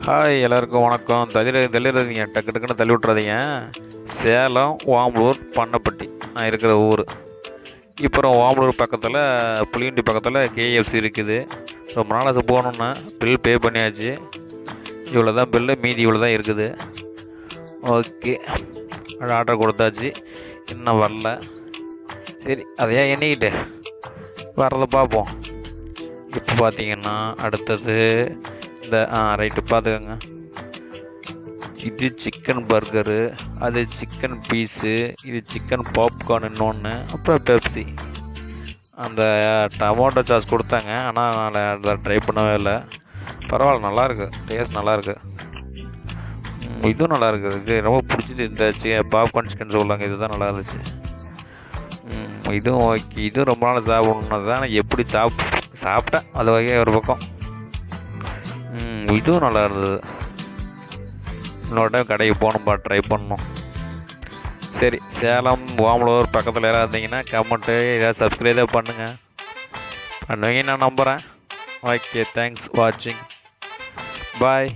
Hi எல்லாருக்கும் வணக்கம். தள்ளிடுறீங்க, டக்கு டக்குன்னு தள்ளி விட்றாதீங்க. சேலம் ஓமலூர் பண்ணப்பட்டி நான் இருக்கிற ஊர். இப்போ ஓமலூர் பக்கத்தில் புளியண்டி பக்கத்தில் கேஎஃப்சி இருக்குது. ரொம்ப நாள் அது போகணுன்னா பில் பே பண்ணியாச்சு. இவ்வளோ தான் பில்லு, மீதி இவ்வளோ தான் இருக்குது. ஓகே, ஆர்டர் கொடுத்தாச்சு, இன்னும் வரல. சரி, அதையா எண்ணிக்கிட்டு வர்றதை பார்ப்போம். இப்போ பார்த்தீங்கன்னா அடுத்தது இந்த ரைட்டு பார்த்துக்கோங்க. இது சிக்கன் பர்கரு, அது சிக்கன் பீஸு, இது சிக்கன் பாப்கார்ன், இன்னொன்று, அப்புறம் பெப்சி. அந்த டமோட்டோ சாஸ் கொடுத்தாங்க, ஆனால் நான் அதை ட்ரை பண்ணவே இல்லை. பரவாயில்ல, நல்லாயிருக்கு, டேஸ்ட் நல்லாயிருக்கு. இதுவும் நல்லாயிருக்கு. இது ரொம்ப பிடிச்சது இந்த பாப்கார்ன் சிக்கன் சொல்லுவாங்க, இதுதான் நல்லா இருந்துச்சு. இதுவும் ஓகே. இதுவும் ரொம்ப நாள் சாப்பிடணுன்னு தான் எப்படி சாப்பிட்டேன் அது வகை ஒரு பக்கம். இதுவும் நல்லா இருந்தது. இன்னொரு டைம் கடைக்கு போகணும்பா, ட்ரை பண்ணணும். சரி, சேலம் ஓமலூர் பக்கத்தில் யாராவது இருந்தீங்கன்னா கமெண்ட்டு ஏதாவது சப்ஸ்கிரைபே பண்ணுவீங்க நான் நம்புகிறேன். ஓகே, தேங்க்ஸ் வாட்சிங், பாய்.